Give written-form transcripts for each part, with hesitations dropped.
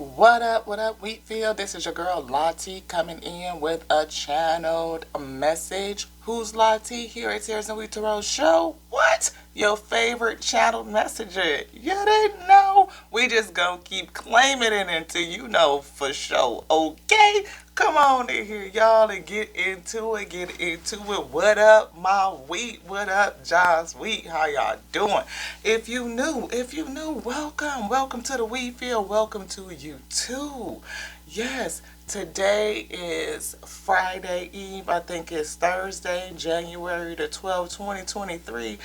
What up, Wheatfield? This is your girl Lottie coming in with a channeled message. Who's Lottie? Here at Tears and Wheat Tarot Show. What? Your favorite channeled messenger. You didn't know? We just gonna keep claiming it until you know for sure. Okay? Come on in here, y'all, and get into it. Get into it. What up, my wheat? What up, Josh Wheat? How y'all doing? If you new, welcome. Welcome to the Wheat Field. Welcome to you too. Yes, today is Friday Eve. I think it's Thursday, January the 12th, 2023.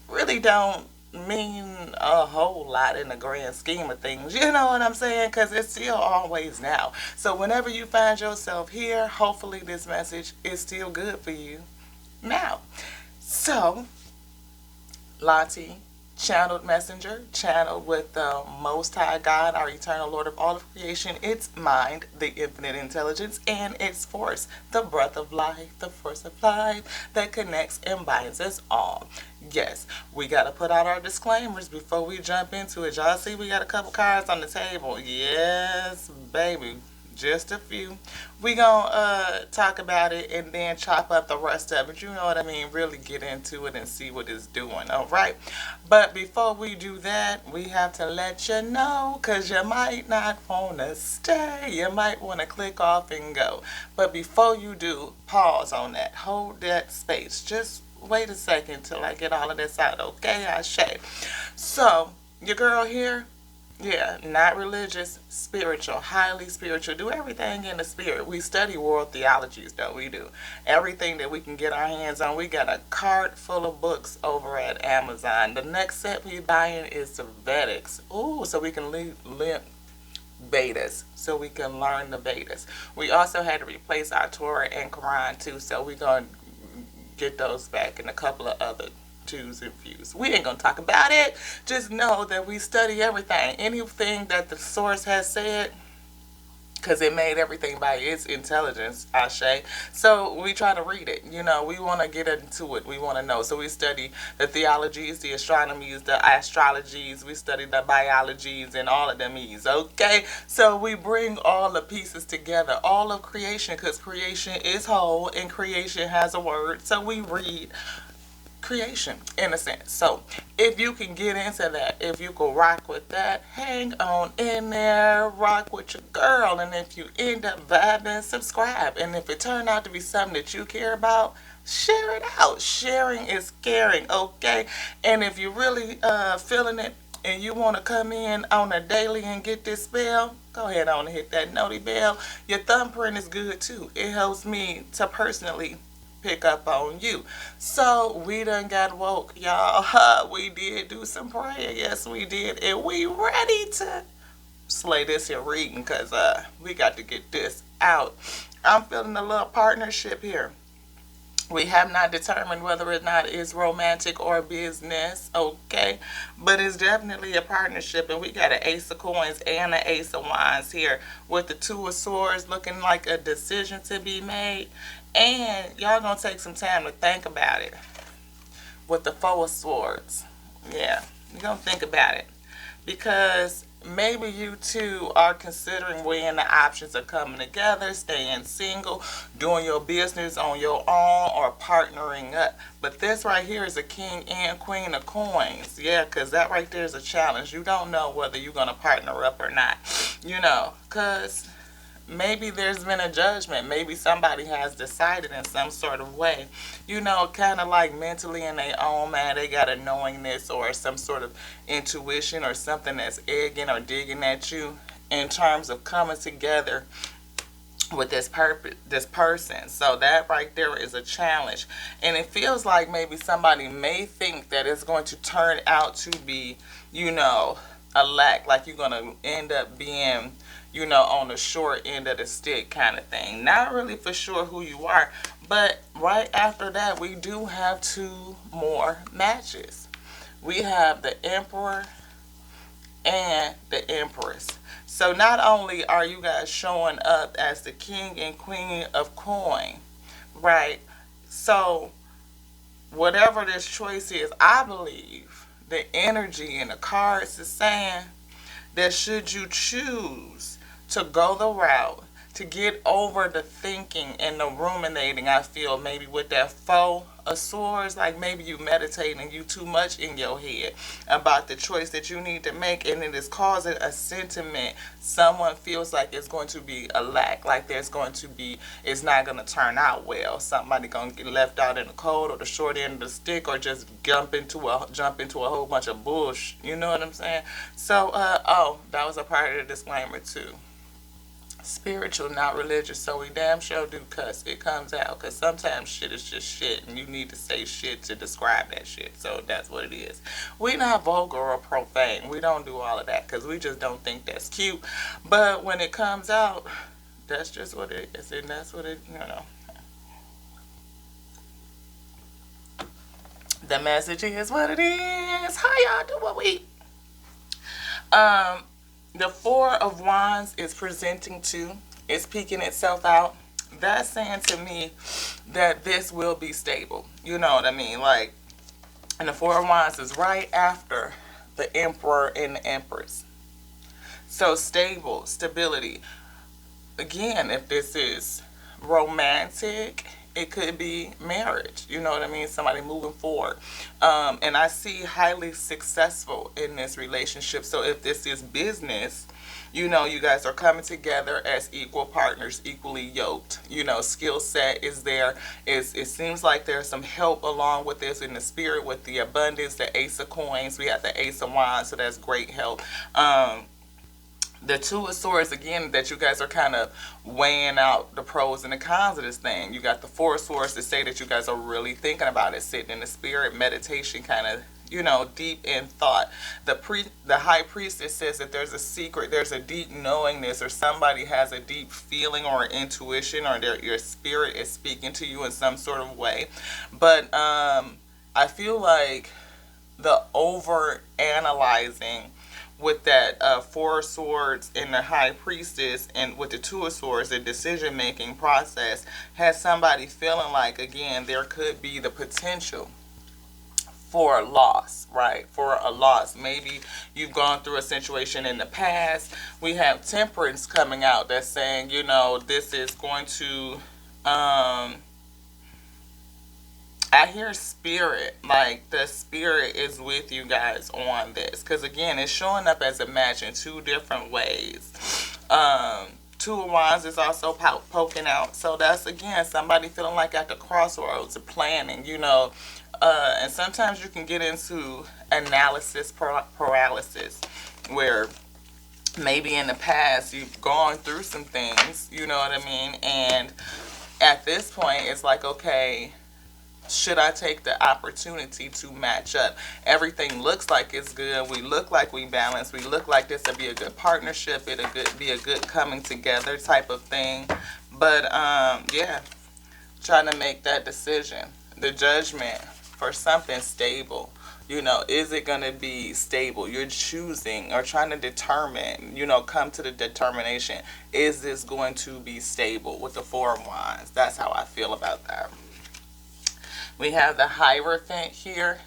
Really don't mean a whole lot in the grand scheme of things. You know what I'm saying? Because it's still always now. So whenever you find yourself here, hopefully this message is still good for you now. So, Lottie, channeled messenger, channeled with the Most High God, our eternal Lord of all of creation, its mind, the infinite intelligence, and its force, the breath of life, the force of life that connects and binds us all. Yes, we got to put out our disclaimers before we jump into it. Y'all see we got a couple cards on the table. Yes, baby. Just a few. We gonna talk about it and then chop up the rest of it. You know what I mean? Really get into it and see what it's doing. All right. But before we do that, we have to let you know because you might not want to stay. You might want to click off and go. But before you do, pause on that. Hold that space. Just wait a second till I get all of this out. Okay, Ashay. So, your girl here. Yeah, not religious, spiritual, highly spiritual. Do everything in the spirit. We study world theologies, though. We do. Everything that we can get our hands on. We got a cart full of books over at Amazon. The next set we buying is the Vedics. Ooh, so we can learn Vedas. So we can learn the Vedas. We also had to replace our Torah and Quran, too. So we're going to get those back and a couple of other twos and fews. We ain't gonna talk about it. Just know that we study everything. Anything that the source has said, because it made everything by its intelligence, Ashe. So we try to read it. You know, we want to get into it. We want to know. So we study the theologies, the astronomies, the astrologies. We study the biologies and all of them E's. Okay? So we bring all the pieces together. All of creation, because creation is whole and creation has a word. So we read creation in a sense. So if you can get into that, if you can rock with that, hang on in there, rock with your girl. And if you end up vibing, subscribe. And if it turned out to be something that you care about, share it out. Sharing is caring, okay? And if you're really feeling it and you want to come in on a daily and get this spell, go ahead on and hit that noti bell. Your thumbprint is good too. It helps me to personally pick up on you. So we done got woke, y'all. We did do some prayer. Yes, we did. And we ready to slay this here reading because we got to get this out. I'm feeling a little partnership here. We have not determined whether or not it's romantic or business, okay? But it's definitely a partnership, and we got an ace of coins and an ace of wands here with the two of swords looking like a decision to be made. And y'all gonna take some time to think about it with the four of swords. Yeah, you're gonna think about it because maybe you two are considering weighing the options of coming together, staying single, doing your business on your own, or partnering up. But this right here is a king and queen of coins. Yeah, because that right there is a challenge. You don't know whether you're going to partner up or not. You know, because maybe there's been a judgment. Maybe somebody has decided in some sort of way. You know, kind of like mentally in their own mind, they got a knowingness or some sort of intuition or something that's egging or digging at you in terms of coming together with this person. So that right there is a challenge. And it feels like maybe somebody may think that it's going to turn out to be, you know, a lack, like you're going to end up being, you know, on the short end of the stick kind of thing. Not really for sure who you are, but right after that, we do have two more matches. We have the Emperor and the Empress. So not only are you guys showing up as the king and queen of coin, right? So whatever this choice is, I believe the energy in the cards is saying that should you choose to go the route, to get over the thinking and the ruminating, I feel maybe with that foe of swords, like maybe you meditating you too much in your head about the choice that you need to make, and it is causing a sentiment. Someone feels like it's going to be a lack, like there's going to be, it's not going to turn out well. Somebody going to get left out in the cold, or the short end of the stick, or just jump into a whole bunch of bush. You know what I'm saying? So, oh, that was a part of the disclaimer too. Spiritual, not religious, so we damn sure do cuss. It comes out, because sometimes shit is just shit, and you need to say shit to describe that shit, so that's what it is. We not vulgar or profane. We don't do all of that, because we just don't think that's cute. But when it comes out, that's just what it is, and that's what it, you know. The message is what it is. How y'all doing? Um, the Four of Wands is presenting to, it's peeking itself out. That's saying to me that this will be stable. You know what I mean? Like, and the Four of Wands is right after the Emperor and the Empress. So stable, stability. Again, if this is romantic, it could be marriage. You know what I mean? Somebody moving forward. And I see highly successful in this relationship. So if this is business, you know, you guys are coming together as equal partners, equally yoked. You know, skill set is there. It seems like there's some help along with this in the spirit with the abundance, the Ace of Coins. We have the Ace of Wands, so that's great help. The Two of Swords, again, that you guys are kind of weighing out the pros and the cons of this thing. You got the Four of Swords to say that you guys are really thinking about it, sitting in the spirit, meditation, kind of, you know, deep in thought. The High Priestess says that there's a secret, there's a deep knowingness, or somebody has a deep feeling or intuition, or your spirit is speaking to you in some sort of way. But I feel like the over analyzing with that Four of Swords and the High Priestess, and with the Two of Swords, the decision making process has somebody feeling like, again, there could be the potential for a loss, right? For a loss. Maybe you've gone through a situation in the past. We have Temperance coming out that's saying, you know, this is going to I hear spirit, like the spirit is with you guys on this. Because again, it's showing up as a match in two different ways. Two of Wands is also poking out. So that's, again, somebody feeling like at the crossroads of planning, you know. And sometimes you can get into analysis paralysis, where maybe in the past you've gone through some things, you know what I mean? And at this point, it's like, okay, should I take the opportunity to match up? Everything looks like it's good. We look like we balance. We look like this would be a good partnership. It'll be a good coming together type of thing. But yeah, trying to make that decision. The Judgment for something stable. You know, is it going to be stable? You're choosing or trying to determine, you know, come to the determination. Is this going to be stable with the Four of Wands? That's how I feel about that. We have the Hierophant here,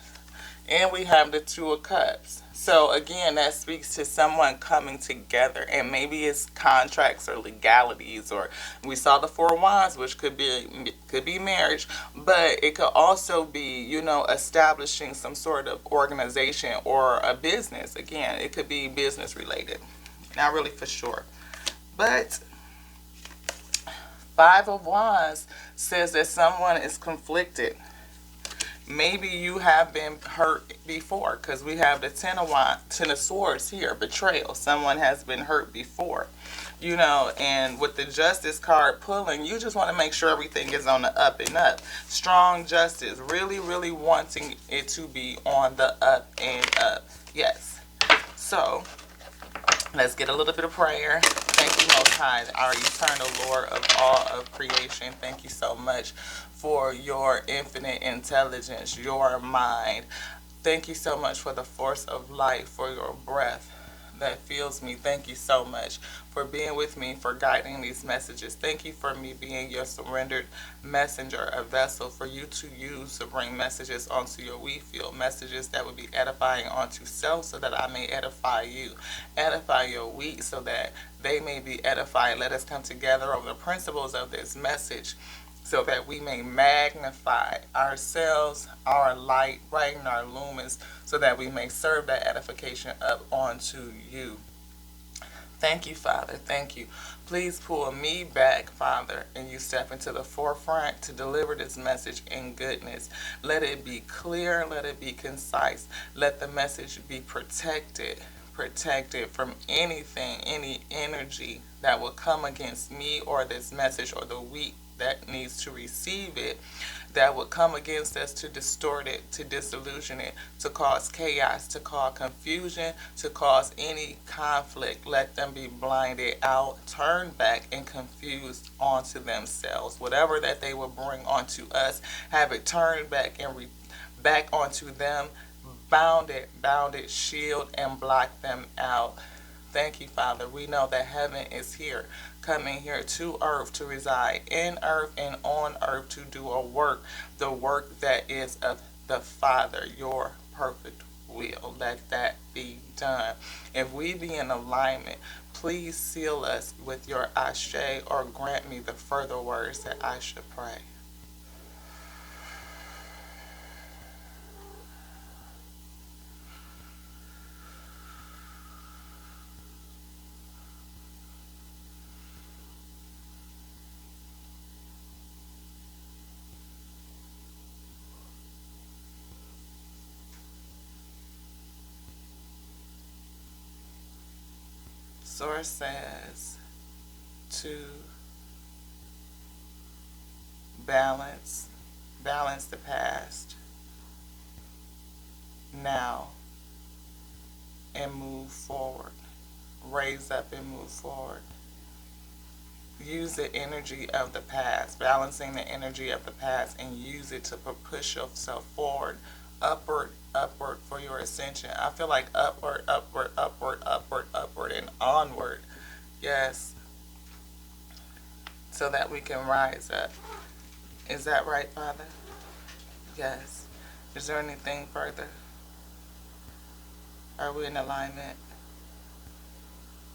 and we have the Two of Cups. So again, that speaks to someone coming together, and maybe it's contracts or legalities, or we saw the Four of Wands, which could be marriage, but it could also be, you know, establishing some sort of organization or a business. Again, it could be business related. Not really for sure. But Five of Wands says that someone is conflicted. Maybe you have been hurt before, because we have the Ten of Swords here, betrayal. Someone has been hurt before, you know, and with the Justice card pulling, you just want to make sure everything is on the up and up. Strong justice, really, really wanting it to be on the up and up. Yes. So, let's get a little bit of prayer. Thank you, Most High, our eternal Lord of all of creation. Thank you so much for your infinite intelligence, your mind. Thank you so much for the force of life, for your breath, that fills me. Thank you so much for being with me, for guiding these messages. Thank you for me being your surrendered messenger, a vessel for you to use to bring messages onto your we feel, messages that would be edifying onto self so that I may edify you. Edify your we so that they may be edified. Let us come together over the principles of this message so that we may magnify ourselves, our light, brighten our lumens, so that we may serve that edification up onto you. Thank you, Father. Thank you. Please pull me back, Father, and you step into the forefront to deliver this message in goodness. Let it be clear. Let it be concise. Let the message be protected. Protected from anything, any energy that will come against me or this message or the weak that needs to receive it, that would come against us to distort it, to disillusion it, to cause chaos, to cause confusion, to cause any conflict. Let them be blinded out, turned back, and confused onto themselves. Whatever that they will bring onto us, have it turned back and back onto them. Bound it, shield, and block them out. Thank you, Father. We know that heaven is here, coming here to earth to reside in earth and on earth to do a work, the work that is of the Father, your perfect will. Let that be done. If we be in alignment, please seal us with your ashe or grant me the further words that I should pray. Source says to balance the past now and move forward. Raise up and move forward. Use the energy of the past, balancing the energy of the past, and use it to push yourself forward, upward, upward for your ascension. I feel like upward, upward, upward, upward, upward, and onward. Yes. So that we can rise up. Is that right, Father? Yes. Is there anything further? Are we in alignment?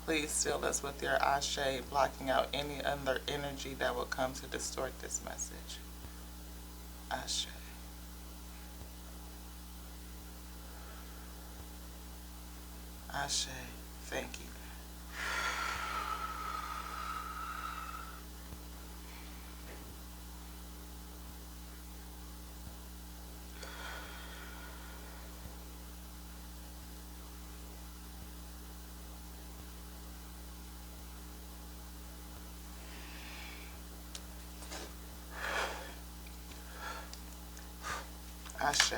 Please seal us with your ashe, blocking out any other energy that will come to distort this message. Ashe. Ashe. Thank you. Ashe.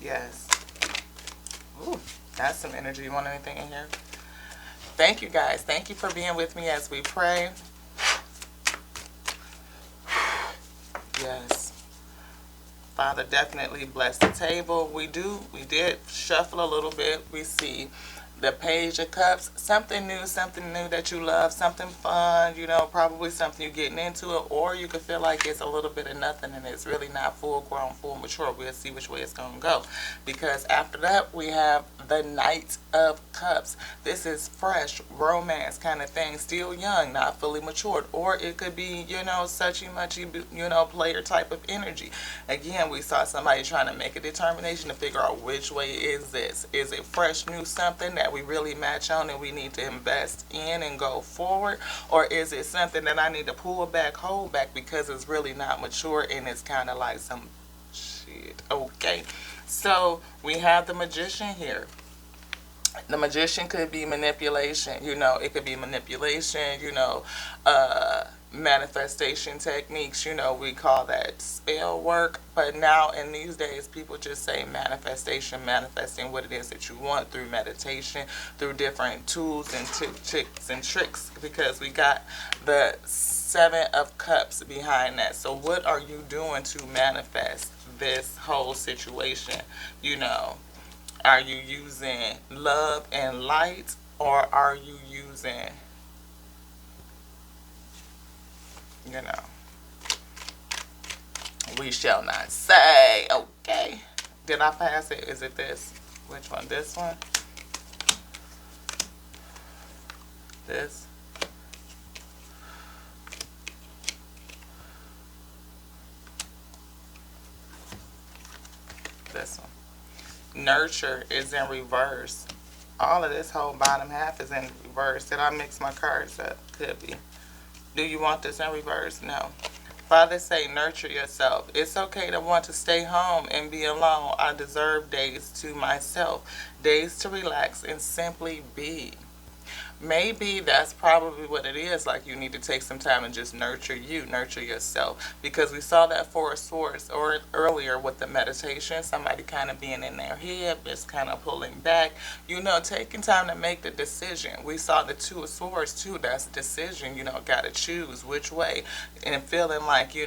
Yes. Ooh, that's some energy. You want anything in here? Thank you, guys. Thank you for being with me as we pray. Yes. Father, definitely bless the table. We did shuffle a little bit. We see the Page of Cups, something new that you love, something fun, probably something you're getting into it, or you could feel like it's a little bit of nothing and it's really not full grown, full mature. We'll see which way it's going to go. Because after that, we have the Knight of Cups. This is fresh, romance kind of thing, still young, not fully matured, or it could be, suchy-muchy, player type of energy. Again, we saw somebody trying to make a determination to figure out which way is this. Is it fresh, new something that we really match on and we need to invest in and go forward? Or is it something that I need to pull back, hold back because it's really not mature and it's kind of like some shit? Okay. So we have the Magician here. The Magician could be manipulation, it could be manipulation, manifestation techniques, we call that spell work. But now in these days, people just say manifestation, manifesting what it is that you want through meditation, through different tools and tips and tricks, because we got the Seven of Cups behind that. So what are you doing to manifest this whole situation, Are you using love and light, or are you using, you know, we shall not say? Okay. Did I pass it? Is it this? Which one? This one? This? This one. Nurture is in reverse. All of this whole bottom half is in reverse. Did I mix my cards up? Could be. Do you want this in reverse? No. Father say nurture yourself. It's okay to want to stay home and be alone. I deserve days to myself. Days to relax and simply be. Maybe that's probably what it is. Like, you need to take some time and just nurture you, nurture yourself. Because we saw that Four of Swords or earlier with the meditation, somebody kind of being in their head, just kind of pulling back, taking time to make the decision. We saw the Two of Swords too. That's a decision, got to choose which way. And feeling like, you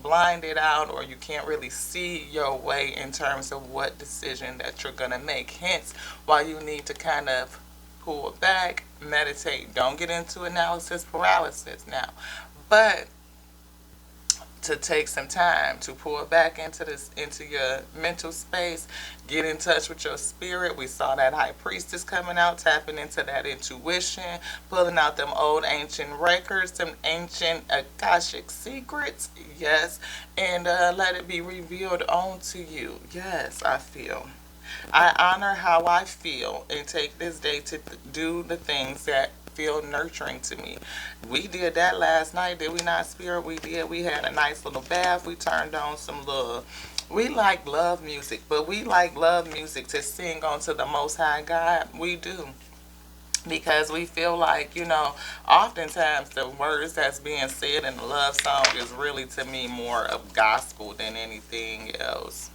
blinded out, or you can't really see your way in terms of what decision that you're going to make. Hence why you need to kind of pull back, meditate. Don't get into analysis paralysis now. But to take some time to pull back into your mental space, get in touch with your spirit. We saw that High Priestess coming out, tapping into that intuition, pulling out them old ancient records, them ancient Akashic secrets. Yes. And let it be revealed onto you. Yes, I feel. I honor how I feel and take this day to do the things that feel nurturing to me. We did that last night, did we not, Spirit? We did. We had a nice little bath. We turned on some love. We like love music, but we like love music to sing onto the Most High God. We do. Because we feel like, oftentimes the words that's being said in the love song is really, to me, more of gospel than anything else.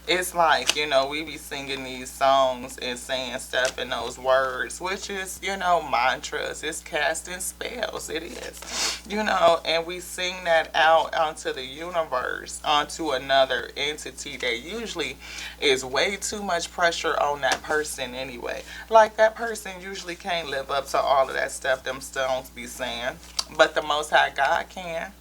It's like, we be singing these songs and saying stuff in those words, which is, mantras. It's casting spells. It is, and we sing that out onto the universe, onto another entity that usually is way too much pressure on that person anyway. Like, that person usually can't live up to all of that stuff them stones be saying, but the Most High God can.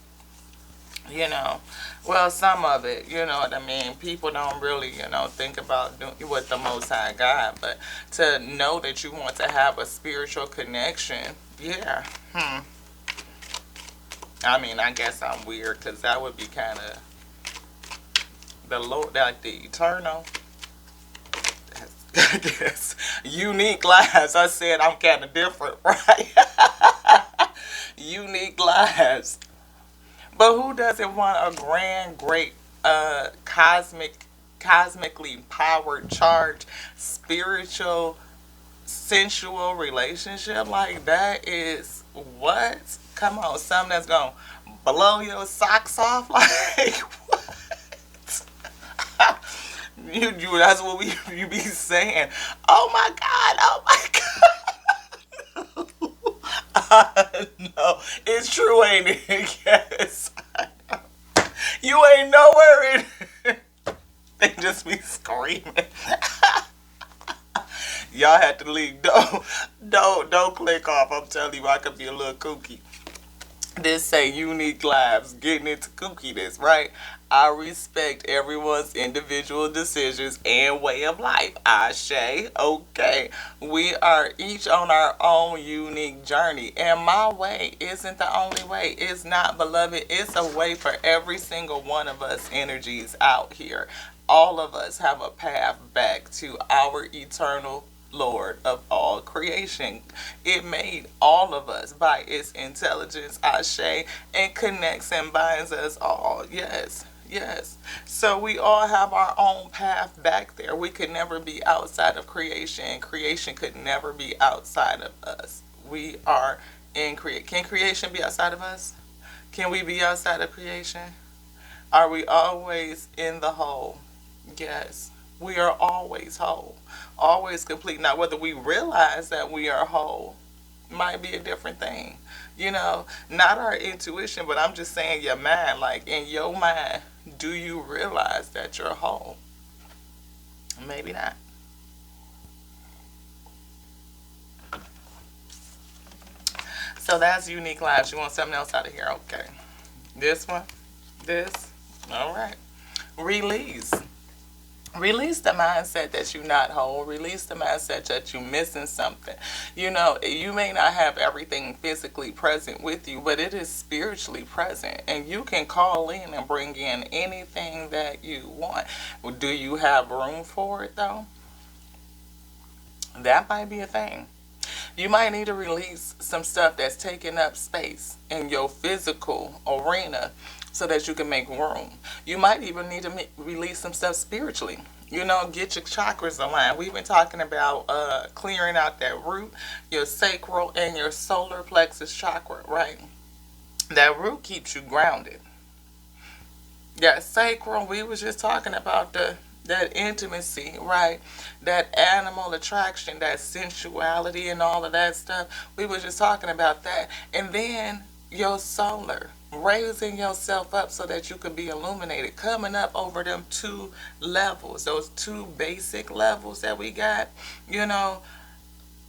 Well, some of it, you know what I mean. People don't really, think about doing with the Most High God, but to know that you want to have a spiritual connection, yeah. I mean, I guess I'm weird, because that would be kind of the Lord, like the eternal. I guess unique lives. I said I'm kind of different, right? Unique lives. But who doesn't want a grand, great, cosmically powered, charged, spiritual, sensual relationship? Like, that is what? Come on, something that's gonna blow your socks off. Like, what? That's what you be saying. Oh my God! Oh my God! No, it's true, ain't it? Yes. You ain't nowhere in. They just be screaming. Y'all had to leave. Don't click off. I'm telling you, I could be a little kooky. This say unique lives, getting into kookiness, right? I respect everyone's individual decisions and way of life. Ashe. Okay. We are each on our own unique journey. And my way isn't the only way. It's not, beloved. It's a way for every single one of us energies out here. All of us have a path back to our eternal Lord of all creation. It made all of us by its intelligence, Ashe, and connects and binds us all. Yes, yes. So we all have our own path back there. We could never be outside of creation. Creation could never be outside of us. We are in creation. Can creation be outside of us? Can we be outside of creation? Are we always in the whole? Yes. We are always whole, always complete. Now, whether we realize that we are whole might be a different thing. Not our intuition, but I'm just saying your mind. Like, in your mind, do you realize that you're whole? Maybe not. So that's Unique Lives. You want something else out of here? Okay. This one? This? All right. Release. Release the mindset that you're not whole. Release the mindset that you're missing something. You know, you may not have everything physically present with you, but it is spiritually present. And you can call in and bring in anything that you want. Well, do you have room for it, though? That might be a thing. You might need to release some stuff that's taking up space in your physical arena so that you can make room. You might even need to release some stuff spiritually. You know, get your chakras aligned. We've been talking about clearing out that root, your sacral, and your solar plexus chakra, right? That root keeps you grounded. That sacral, we was just talking about that intimacy, right? That animal attraction, that sensuality and all of that stuff. We were just talking about that. And then your solar, raising yourself up so that you could be illuminated, coming up over them two levels, those two basic levels that we got, you know,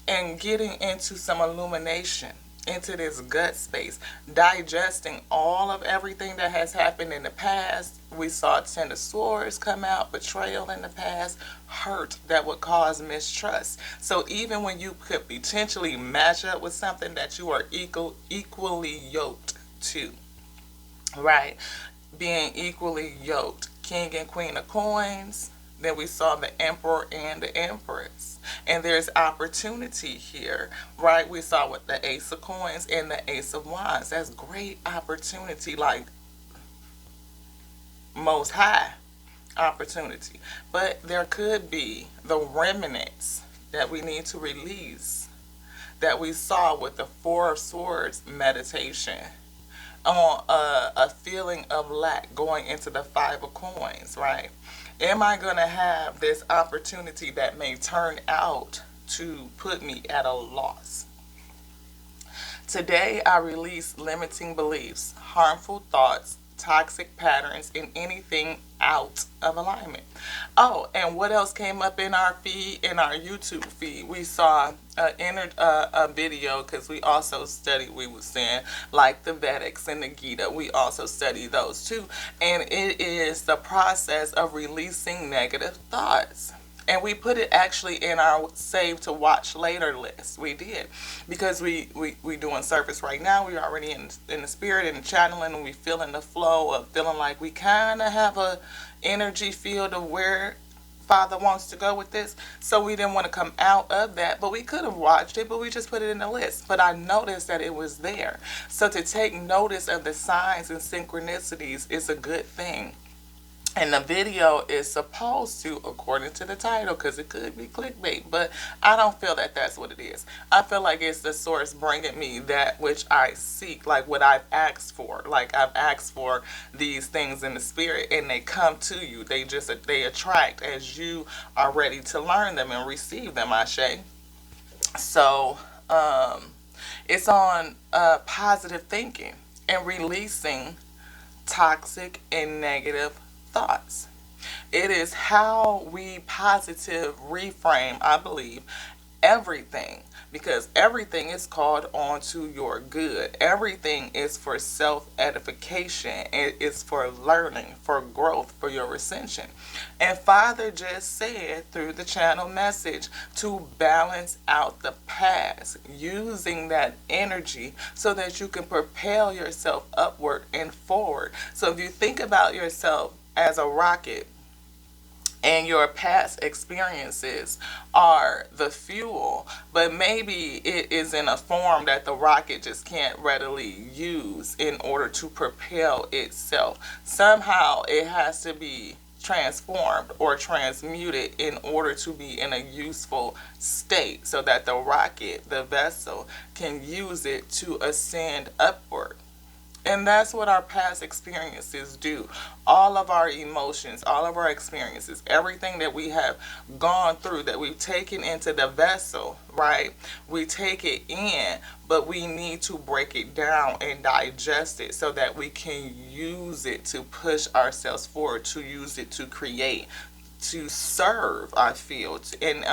and getting into some illumination, into this gut space, digesting all of everything that has happened in the past. We saw Ten of Swords come out, betrayal in the past, hurt that would cause mistrust. So even when you could potentially match up with something that you are equally yoked to, right? Being equally yoked, King and Queen of Coins. Then we saw the Emperor and the Empress. And there's opportunity here, right? We saw with the Ace of Coins and the Ace of Wands. That's great opportunity, like most high opportunity. But there could be the remnants that we need to release that we saw with the Four of Swords meditation on a feeling of lack going into the Five of Coins, right? Am I going to have this opportunity that may turn out to put me at a loss? Today, I release limiting beliefs, harmful thoughts, toxic patterns, and anything out of alignment. Oh, and what else came up in our feed, in our YouTube feed? We saw a video, because we also studied, we were saying, like the Vedics and the Gita. We also study those too. And it is the process of releasing negative thoughts. And we put it actually in our save to watch later list. We did. Because we doing service right now. We're already in the spirit and the channeling, and we feeling the flow of feeling like we kind of have a energy field of where Father wants to go with this. So we didn't want to come out of that. But we could have watched it, but we just put it in the list. But I noticed that it was there. So to take notice of the signs and synchronicities is a good thing. And the video is supposed to, according to the title, because it could be clickbait, but I don't feel that that's what it is. I feel like it's the source bringing me that which I seek, like what I've asked for. Like I've asked for these things in the spirit, and they come to you. They attract as you are ready to learn them and receive them, Ashe. So it's on positive thinking and releasing toxic and negative thoughts. It is how we positive reframe, I believe, everything, because everything is called on to your good. Everything is for self-edification. It is for learning, for growth, for your ascension. And Father just said through the channel message to balance out the past, using that energy so that you can propel yourself upward and forward. So if you think about yourself as a rocket, and your past experiences are the fuel, but maybe it is in a form that the rocket just can't readily use in order to propel itself. Somehow it has to be transformed or transmuted in order to be in a useful state so that the rocket, the vessel, can use it to ascend upward. And that's what our past experiences do. All of our emotions, all of our experiences, everything that we have gone through, that we've taken into the vessel, right? We take it in, but we need to break it down and digest it so that we can use it to push ourselves forward, to use it to create, to serve, I feel, and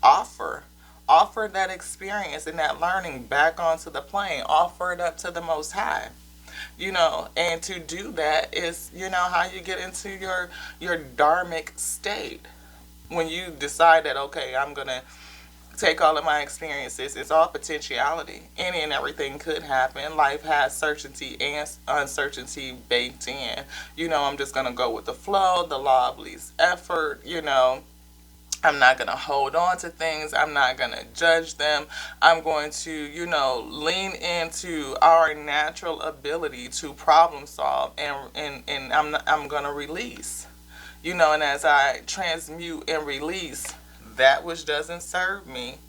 offer Offer that experience and that learning back onto the plane. Offer it up to the Most High. And to do that is, how you get into your dharmic state. When you decide that, okay, I'm going to take all of my experiences, it's all potentiality. Any and everything could happen. Life has certainty and uncertainty baked in. I'm just going to go with the flow, the law of least effort. I'm not going to hold on to things. I'm not going to judge them. I'm going to, lean into our natural ability to problem solve, and I'm going to release. And as I transmute and release that which doesn't serve me,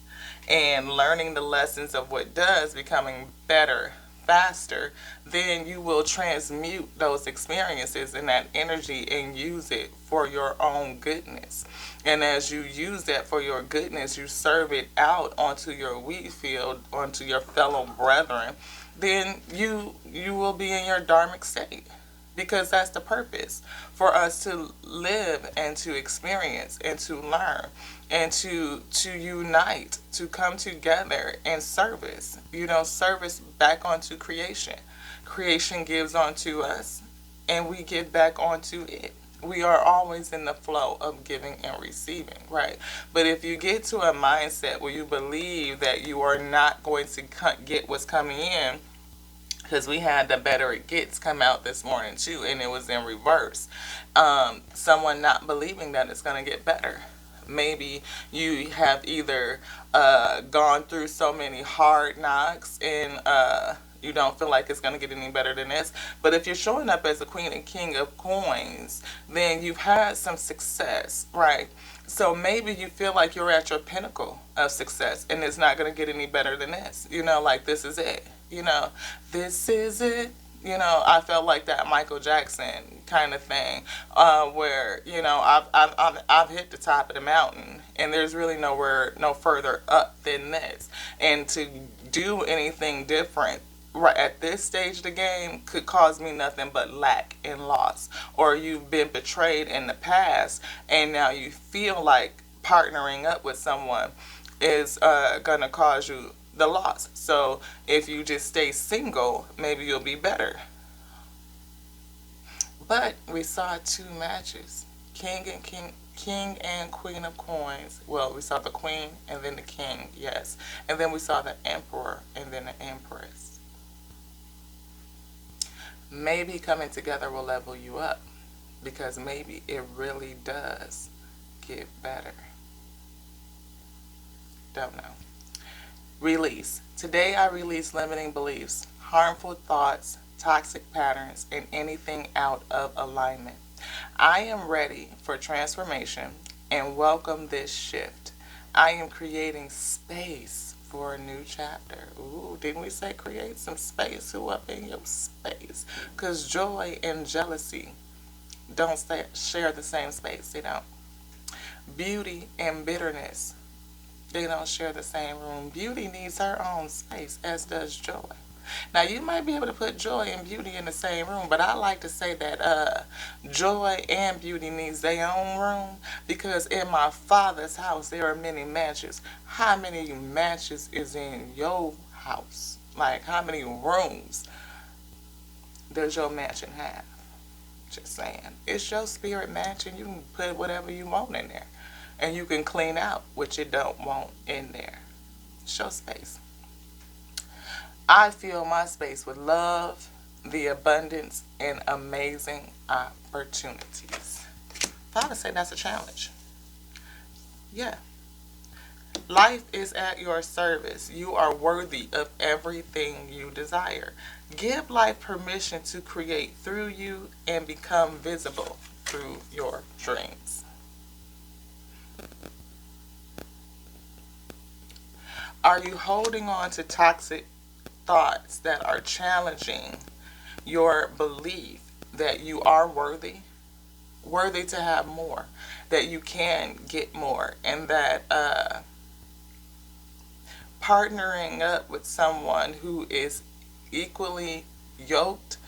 and learning the lessons of what does, becoming better, faster, then you will transmute those experiences and that energy and use it for your own goodness. And as you use that for your goodness, you serve it out onto your wheat field, onto your fellow brethren, then you will be in your dharmic state. Because that's the purpose, for us to live and to experience and to learn and to unite, to come together in service. Service back onto creation. Creation gives onto us, and we give back onto it. We are always in the flow of giving and receiving, right? But if you get to a mindset where you believe that you are not going to get what's coming in, because we had the Better It Gets come out this morning too, and it was in reverse. Someone not believing that it's going to get better. Maybe you have either gone through so many hard knocks, and you don't feel like it's going to get any better than this. But if you're showing up as a queen and king of coins, then you've had some success, right? So maybe you feel like you're at your pinnacle of success, and it's not going to get any better than this. Like this is it. This is it. I felt like that Michael Jackson kind of thing, where I've hit the top of the mountain, and there's really no further up than this. And to do anything different right at this stage of the game could cause me nothing but lack and loss. Or you've been betrayed in the past, and now you feel like partnering up with someone is gonna cause you the loss. So if you just stay single, maybe you'll be better. But we saw two matches, king and queen of coins. Well, we saw the queen and then the king, yes, and then we saw the emperor and then the empress. Maybe coming together will level you up, because maybe it really does get better. Don't know. Release. Today I release limiting beliefs, harmful thoughts, toxic patterns, and anything out of alignment. I am ready for transformation and welcome this shift. I am creating space for a new chapter. Ooh, didn't we say create some space? Who up in your space? Because joy and jealousy don't share the same space. They don't. Beauty and bitterness, they don't share the same room. Beauty needs her own space, as does joy. Now, you might be able to put joy and beauty in the same room, but I like to say that joy and beauty needs their own room, because in my Father's house there are many mansions. How many mansions is in your house? Like, how many rooms does your mansion have? Just saying. It's your spirit mansion. You can put whatever you want in there. And you can clean out what you don't want in there. Show space. I fill my space with love, the abundance, and amazing opportunities. Father said that's a challenge. Yeah. Life is at your service. You are worthy of everything you desire. Give life permission to create through you and become visible through your dreams. Are you holding on to toxic thoughts that are challenging your belief that you are worthy to have more, that you can get more, and that partnering up with someone who is equally yoked,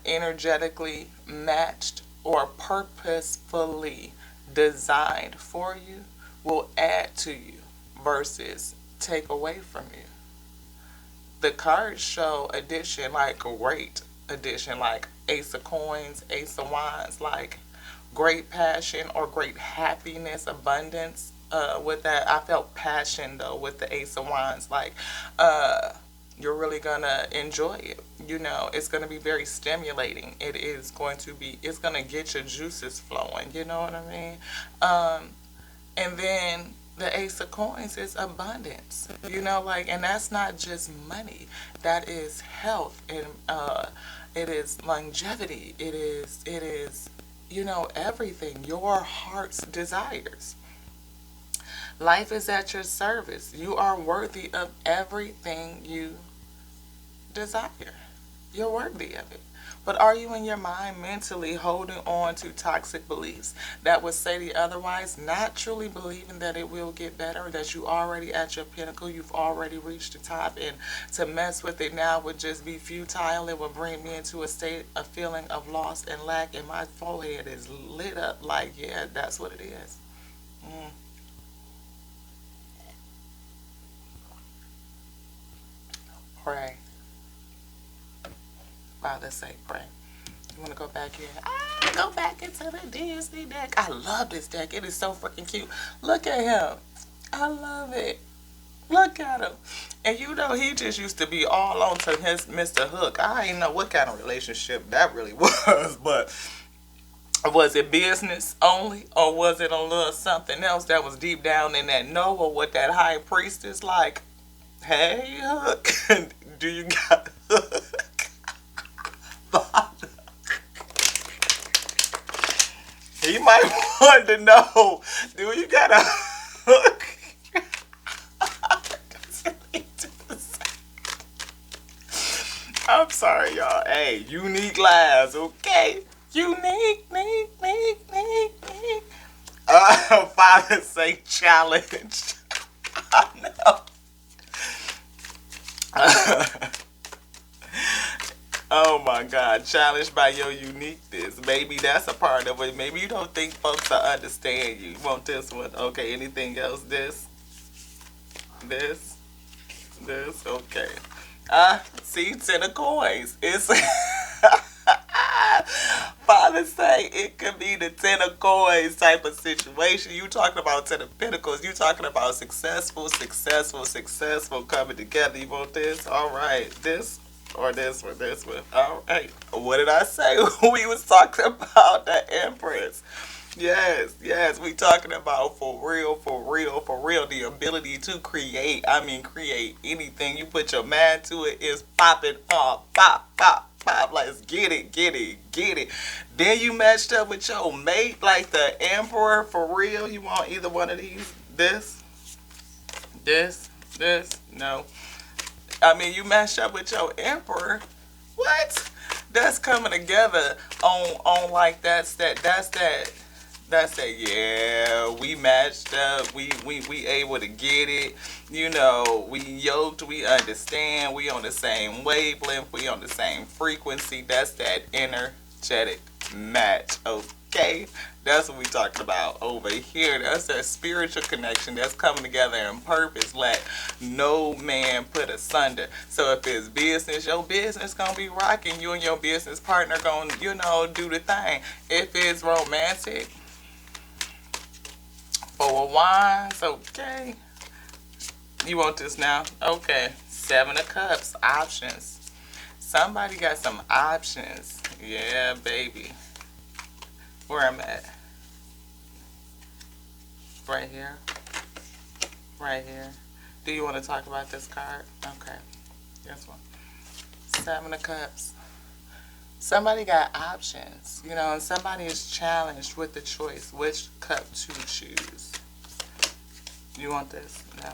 energetically matched, or purposefully designed for you will add to you, versus take away from you. The cards show addition, like great addition, like Ace of Coins, Ace of Wands, like great passion or great happiness, abundance. With that, I felt passion though with the Ace of Wands. Like, you're really gonna enjoy it. You know, it's gonna be very stimulating. It is going to be. It's gonna get your juices flowing. You know what I mean? And then the Ace of Coins is abundance. You know, like, and that's not just money. That is health, and it is longevity. It is you know, everything your heart's desires. Life is at your service. You are worthy of everything you desire. You're worthy of it. But are you in your mind mentally holding on to toxic beliefs that would say the otherwise, not truly believing that it will get better, that you already at your pinnacle, you've already reached the top, and to mess with it now would just be futile. It would bring me into a state, a feeling of loss and lack, and my forehead is lit up like, yeah, that's what it is. Mm. Pray. Father, say pray. You want to go back here? Go back into the Disney deck. I love this deck. It is so freaking cute. Look at him. I love it. Look at him. And you know, he just used to be all on to his Mr. Hook. I didn't know what kind of relationship that really was, but was it business only, or was it a little something else that was deep down in that Noah with that high priestess? Like, hey, Hook, do you got Hook? He might want to know, do you got a hook? I'm sorry, y'all. Hey, unique lives, okay? Unique, unique. Father say challenge. I know. Oh my God, challenged by your uniqueness. Maybe that's a part of it. Maybe you don't think folks will understand you. You want this one? Okay, anything else? This? Okay. See, 10 of coins. It's Father say it could be the 10 of coins type of situation. You talking about 10 of pentacles. You talking about successful coming together. You want this? All right. This or this or this one. All right. What did I say? We was talking about the Empress. Yes, we talking about for real, the ability to create. I mean, create anything. You put your mind to it, it's popping off. Pop. Let's get it. Then you matched up with your mate, like the Emperor, for real. You want either one of these? This? No. I mean, you matched up with your Emperor. What? That's coming together on like that's that. Yeah, we matched up. We able to get it. You know, we yoked. We understand. We on the same wavelength. We on the same frequency. That's that energetic match. Okay, that's what we talking about over here. That's that spiritual connection that's coming together in purpose. Let no man put asunder. So if it's business, your business gonna be rocking. You and your business partner gonna, you know, do the thing. If it's romantic, Four of Wands, okay. You want this now? Okay. 7 of Cups, options. Somebody got some options. Yeah, baby. Where I'm at? Right here. Do you want to talk about this card? Okay. This one. 7 of Cups. Somebody got options, you know, and somebody is challenged with the choice which cup to choose. You want this? No.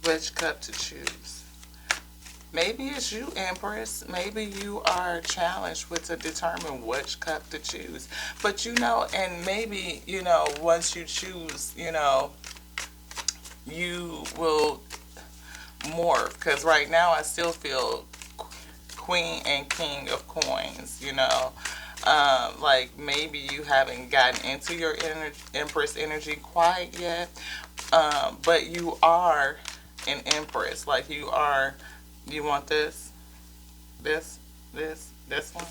Which cup to choose? Maybe it's you, Empress. Maybe you are challenged with to determine which cup to choose. But you know, and maybe, you know, once you choose, you know, you will morph. Because right now I still feel Queen and King of Coins, you know. Like maybe you haven't gotten into your Empress energy quite yet. But you are an empress. Like you want this, this one.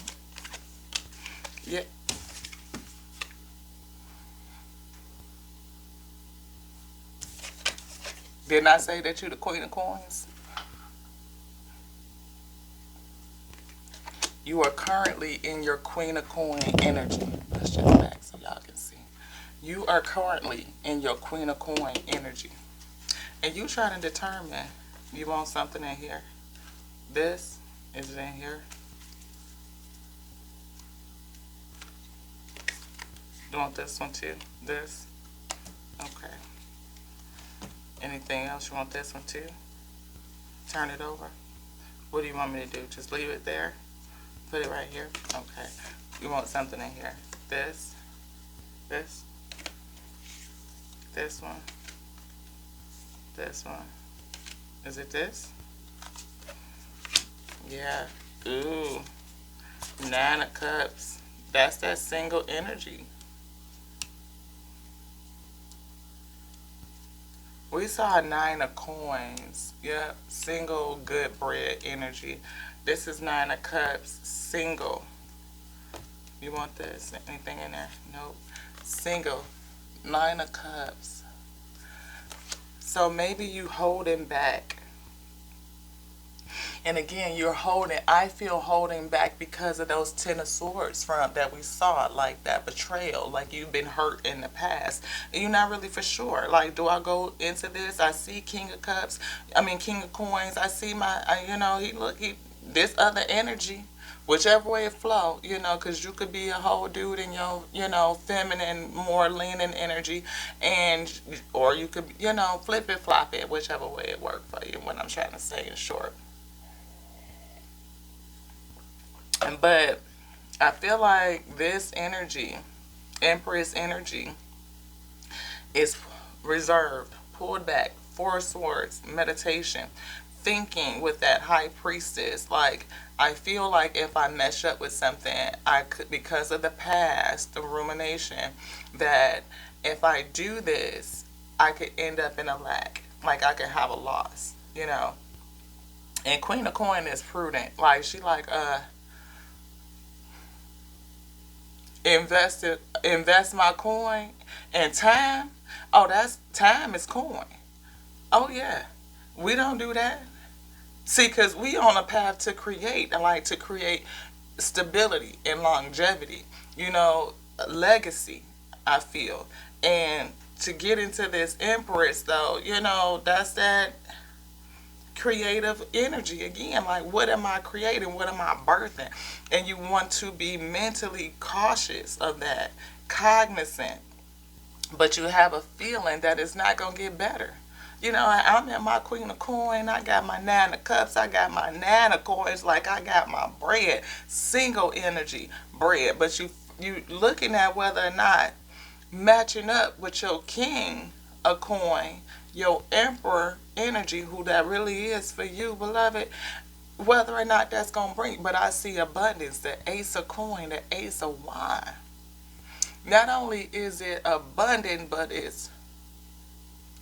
Yeah. Didn't I say that you the queen of coins? You are currently in your queen of coin energy. Let's just back so y'all can see. You are currently in your queen of coin energy. And you trying to determine, you want something in here. This, is it in here? You want this one too? This? Okay. Anything else? You want this one too? Turn it over. What do you want me to do? Just leave it there? Put it right here? Okay. You want something in here? This? This? This one? This one? Is it this? Yeah. Ooh. Nine of Cups. That's that single energy. We saw a Nine of Coins. Yep. Single, good bread energy. This is Nine of Cups. Single. You want this? Anything in there? Nope. Single. Nine of Cups. So maybe you holding back. And again, you're holding, I feel holding back because of those Ten of Swords from that we saw, like that betrayal, like you've been hurt in the past. And you're not really for sure. Like, do I go into this? I see King of Cups, King of Coins. I see this other energy, whichever way it flow, because you could be a whole dude in your, feminine, more leaning energy, or you could, flip it, flop it, whichever way it worked for you, what I'm trying to say in short. But I feel like this energy, Empress energy, is reserved, pulled back, Four of Swords, meditation, thinking with that High Priestess. Like, I feel like if I mesh up with something, I could, because of the past, the rumination, that if I do this, I could end up in a lack. Like, I could have a loss. And Queen of Coin is prudent. Like, she invest my coin and time. Oh, that's time is coin. Oh yeah, we don't do that. See, because we on a path to create, and like to create stability and longevity. Legacy. I feel, and to get into this Empress though, that's that creative energy again. Like, what am I creating? What am I birthing? And you want to be mentally cautious of that, cognizant, but you have a feeling that it's not going to get better. I'm in my Queen of Coin. I got my Nine of Cups. I got my Nine of Coins. Like, I got my bread, single energy bread. But you looking at whether or not matching up with your King of Coin, your Emperor energy, who that really is for you, beloved, whether or not that's going to bring. But I see abundance, the Ace of Coin, the Ace of Wine. Not only is it abundant, but it's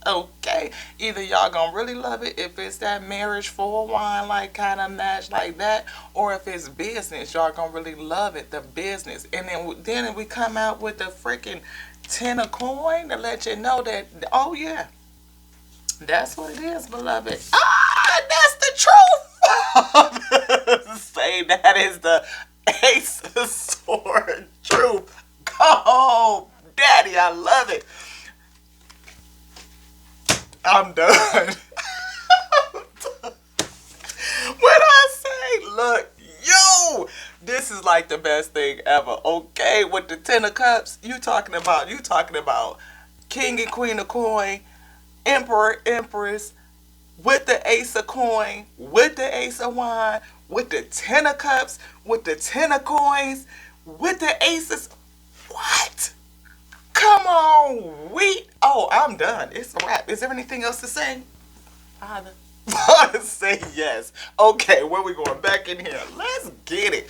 okay. Either y'all going to really love it if it's that marriage for wine, like kind of match like that, or if it's business, y'all going to really love it, the business. And then we come out with the freaking Ten of Coin to let you know that, oh yeah, that's what it is, beloved. That's the truth. Say that is the Ace of Swords truth. Oh, Daddy, I love it. I'm done. When I say, look, this is like the best thing ever. Okay, with the Ten of Cups, you talking about King and Queen of Coin, Emperor, Empress, with the Ace of Coin, with the Ace of Wine, with the Ten of Cups, with the Ten of Coins, with the Aces. What? Come on, I'm done. It's a wrap. Is there anything else to say? Father. Say yes. Okay, where we going? Back in here. Let's get it.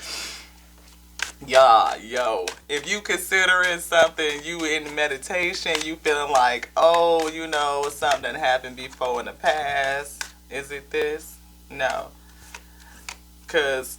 Yeah, yo, if you considering something, you in meditation, you feeling like, oh, something happened before in the past. Is it this? No, cause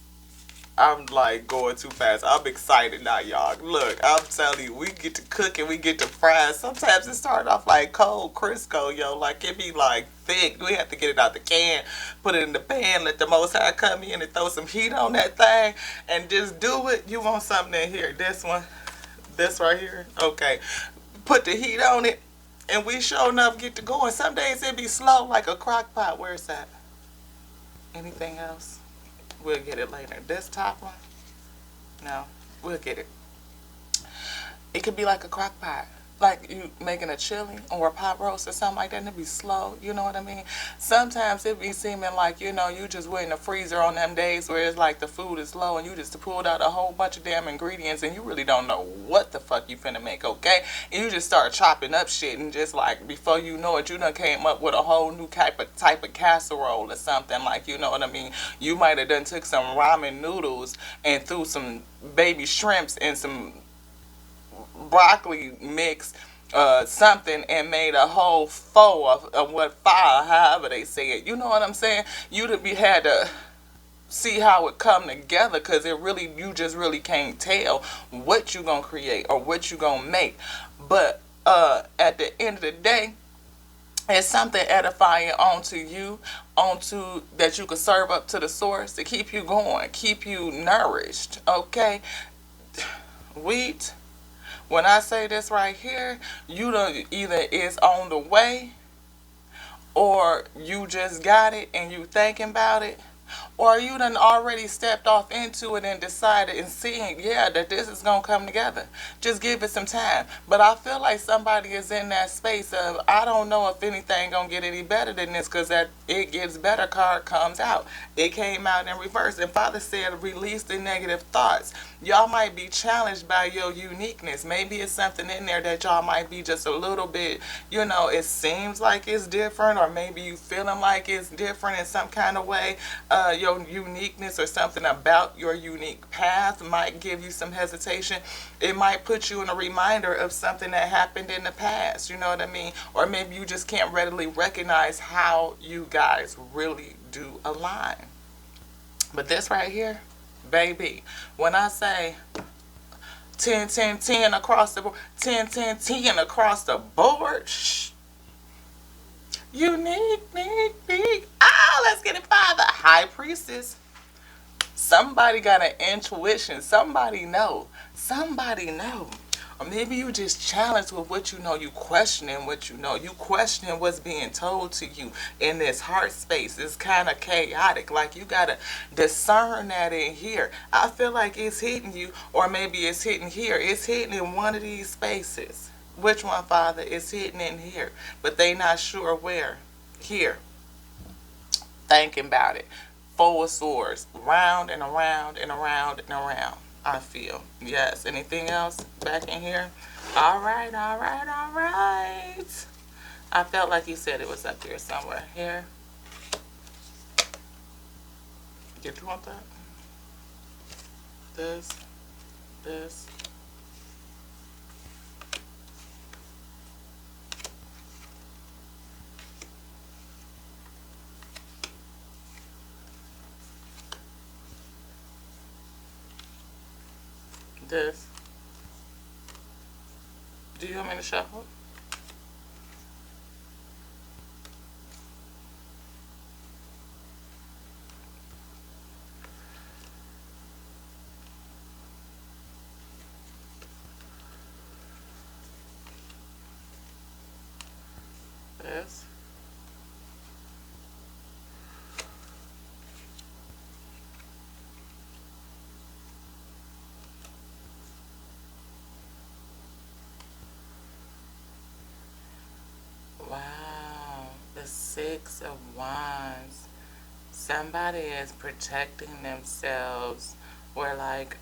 I'm like going too fast. I'm excited now, y'all. Look, I'm telling you, we get to cook and we get to fry. Sometimes it start off like cold Crisco, yo. Like it be like thick. We have to get it out the can, put it in the pan, let the Most High come in and throw some heat on that thing, and just do it. You want something in here? This one, this right here. Okay, put the heat on it, and we sure enough get to going. Some days it be slow like a crock pot. Where's that? Anything else? We'll get it later. This top one? No, we'll get it. It could be like a crock pot. Like you making a chili or a pot roast or something like that, and it be slow, you know what I mean? Sometimes it be seeming like, you just went in the freezer on them days where it's like the food is low and you just pulled out a whole bunch of damn ingredients and you really don't know what the fuck you finna make, okay? And you just start chopping up shit and just like before you know it, you done came up with a whole new type of casserole or something, like, you know what I mean? You might have done took some ramen noodles and threw some baby shrimps and some broccoli mix, something, and made a whole foe of what fire, however they say it. You know what I'm saying? You'd have had to see how it come together, because it really, you just really can't tell what you gonna create or what you gonna make. But at the end of the day, it's something edifying onto you, onto that you can serve up to the source to keep you going, keep you nourished. Okay, wheat. When I say this right here, you don't either is on the way, or you just got it and you thinking about it, or you done already stepped off into it and decided and seeing, yeah, that this is gonna come together. Just give it some time. But I feel like somebody is in that space of, I don't know if anything gonna get any better than this, because that it gets better card comes out. It came out in reverse. And Father said, release the negative thoughts. Y'all might be challenged by your uniqueness. Maybe it's something in there that y'all might be just a little bit, it seems like it's different, or maybe you feeling like it's different in some kind of way. Your uniqueness or something about your unique path might give you some hesitation. It might put you in a reminder of something that happened in the past, you know what I mean? Or maybe you just can't readily recognize how you guys really do align. But this right here, baby, when I say 10, 10, 10 across the board, 10, 10, 10 across the board, shh. Unique, unique. Ah, let's get it, Father. High priestess. Somebody got an intuition. Somebody know. Somebody know. Or maybe you just challenged with what you know. You questioning what you know. You questioning what's being told to you in this heart space. It's kind of chaotic. Like you got to discern that in here. I feel like it's hitting you, or maybe it's hitting here. It's hitting in one of these spaces. Which one, Father? Is hitting in here, but they not sure where. Here. Thinking about it. Four of Swords. Round and around and around and around. I feel. Yes. Anything else back in here? All right, all right, all right. I felt like you said it was up here somewhere. Here. Did you want that? This. This. This. Do you want me to shuffle? This. Wow. The Six of Wands. Somebody is protecting themselves, or like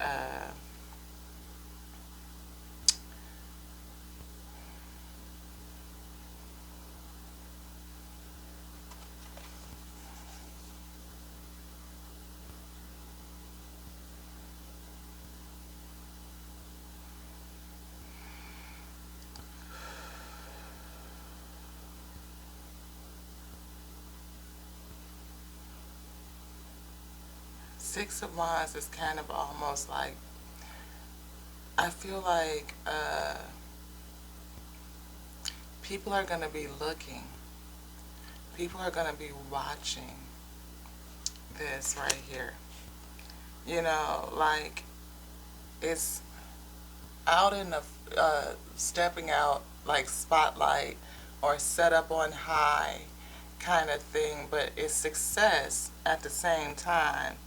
Six of Wands is kind of almost like, I feel like people are going to be looking. People are going to be watching this right here. You know, like, it's out in the stepping out, like spotlight or set up on high kind of thing, but it's success at the same time.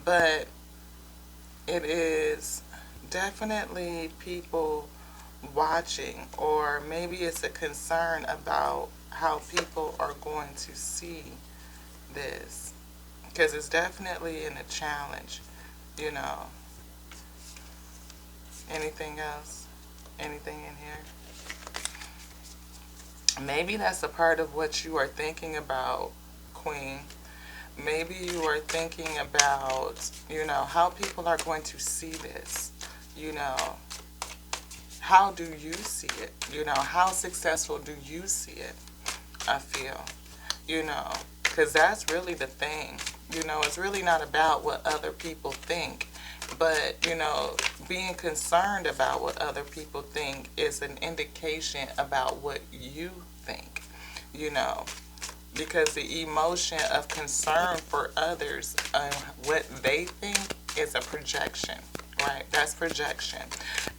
But it is definitely people watching, or maybe it's a concern about how people are going to see this, because it's definitely in a challenge, you know. Anything else? Anything in here? Maybe that's a part of what you are thinking about, Queen. Maybe you are thinking about, you know, how people are going to see this. You know, how do you see it? You know, how successful do you see it? I feel, you know, because that's really the thing. You know, it's really not about what other people think. But, you know, being concerned about what other people think is an indication about what you think, you know, because the emotion of concern for others and what they think is a projection, right? That's projection.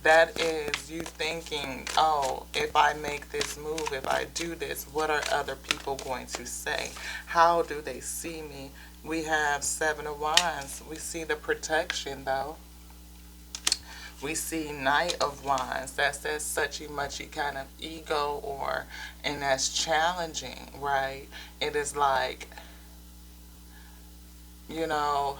That is you thinking, oh, if I make this move, if I do this, what are other people going to say? How do they see me? We have Seven of Wands. We see the protection, though. We see Knight of Wands. That's that suchy-muchy kind of ego, or, and that's challenging, right? It is like, you know,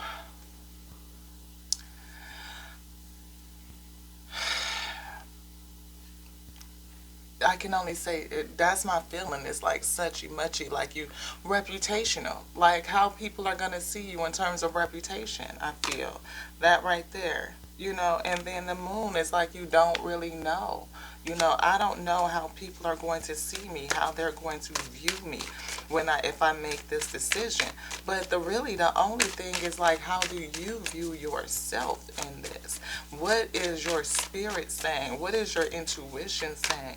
I can only say that's my feeling. It's like suchy muchy, like you reputational, like how people are gonna see you in terms of reputation. I feel that right there, you know. And then the moon is like you don't really know. You know, I don't know how people are going to see me, how they're going to view me when if I make this decision. But the only thing is like, how do you view yourself in this? What is your spirit saying? What is your intuition saying?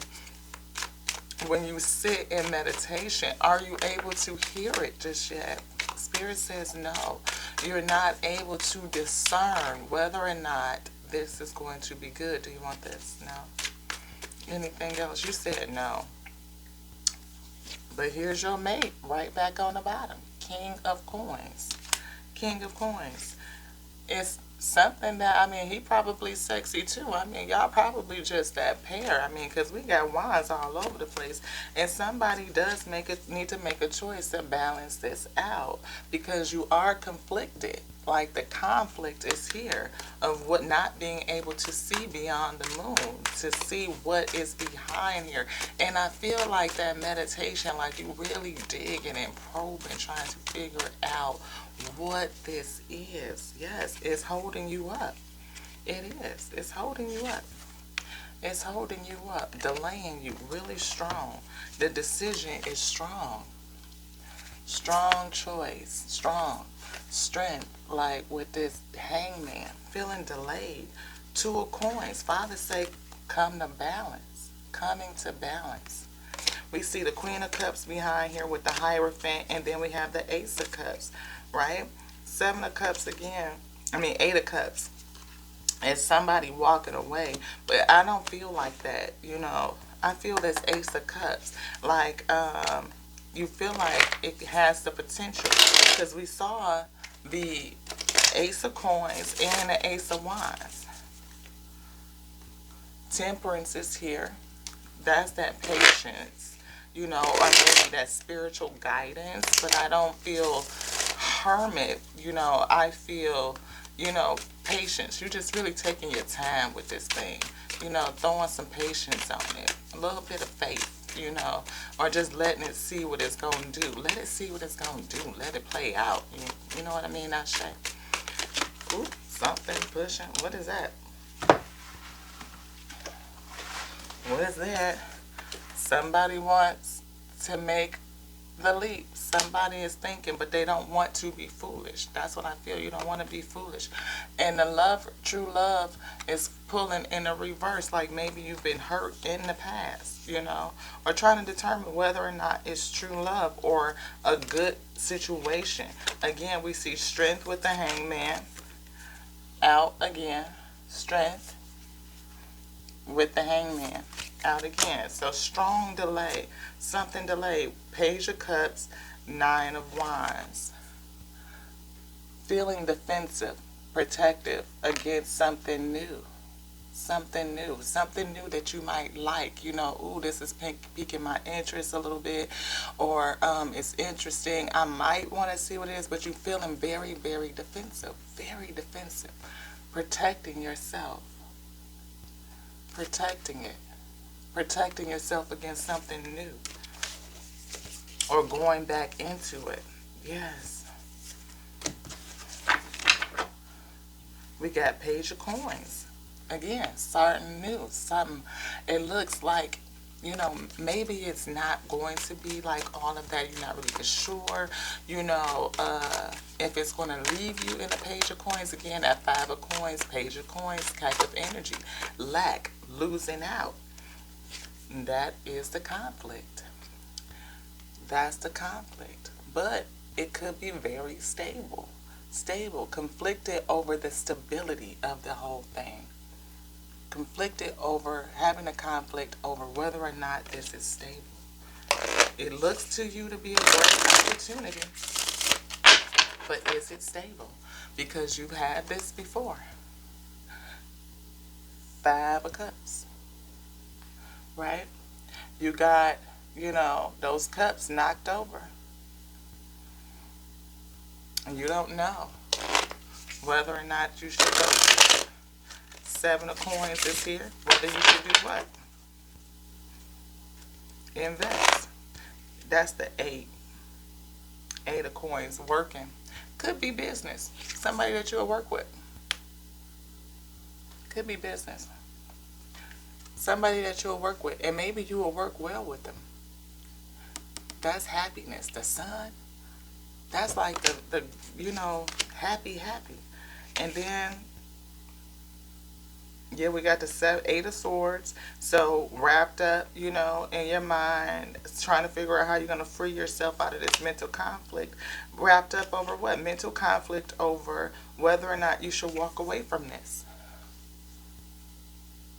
When you sit in meditation, are you able to hear it just yet? Spirit says no. You're not able to discern whether or not this is going to be good. Do you want this? No. Anything else? You said no. But here's your mate right back on the bottom. King of Coins. King of Coins. It's something that, I mean, he probably sexy too. I mean, y'all probably just that pair. I mean, because we got wands all over the place. And somebody does need to make a choice to balance this out, because you are conflicted. Like, the conflict is here of what not being able to see beyond the moon, to see what is behind here. And I feel like that meditation, like you really digging and probing, trying to figure out what this is. Yes, it's holding you up. It is. It's holding you up. It's holding you up, delaying you really strong. The decision is strong. Strong choice, strong strength, like with this Hangman, feeling delayed. Two of Coins. Father say, come to balance. Coming to balance. We see the Queen of Cups behind here with the Hierophant, and then we have the Ace of Cups, right? Seven of Cups again. Eight of Cups. It's somebody walking away, but I don't feel like that, you know. I feel this Ace of Cups, like, you feel like it has the potential, because we saw the Ace of Coins and the Ace of Wands. Temperance is here. That's that patience, you know, or maybe that spiritual guidance, but I don't feel Hermit, you know. I feel, you know, patience. You're just really taking your time with this thing, you know, throwing some patience on it, a little bit of faith, you know, or just letting it see what it's going to do. Let it see what it's going to do. Let it play out. You know what I mean? I say, ooh, something pushing. What is that? What is that? Somebody wants to make the leaps. Somebody is thinking, but they don't want to be foolish. That's what I feel. You don't want to be foolish. And the love, true love, is pulling in a reverse. Like maybe you've been hurt in the past, or trying to determine whether or not it's true love or a good situation. Again, we see strength with the hangman. Out again. Strength with the hangman. Out again. So strong delay. Something delayed. Page of Cups. Nine of Wands. Feeling defensive, protective against something new. Something new. Something new that you might like. Ooh, this is piquing my interest a little bit. Or it's interesting. I might want to see what it is, but you're feeling very, very defensive. Very defensive. Protecting yourself. Protecting it. Protecting yourself against something new. Or going back into it. Yes. We got Page of Coins. Again, starting new. Something. It looks like, maybe it's not going to be like all of that. You're not really for sure. If it's going to leave you in a Page of Coins. Again, at Five of Coins, Page of Coins, type of energy. Lack, losing out. That is the conflict. That's the conflict. But it could be very stable. Stable. Conflicted over the stability of the whole thing. Conflicted over having a conflict over whether or not this is stable. It looks to you to be a great opportunity. But is it stable? Because you've had this before. Five of Cups. Right? You got, those cups knocked over. And you don't know whether or not you should go. Seven of Coins is here. Whether you should do what? Invest. That's the eight. Eight of Coins. Working. Could be business. Somebody that you'll work with. Could be business. Somebody that you'll work with. And maybe you will work well with them. That's happiness. The sun. That's like the happy. And then, yeah, we got the Eight of Swords. So wrapped up, in your mind, trying to figure out how you're going to free yourself out of this mental conflict. Wrapped up over what? Mental conflict over whether or not you should walk away from this.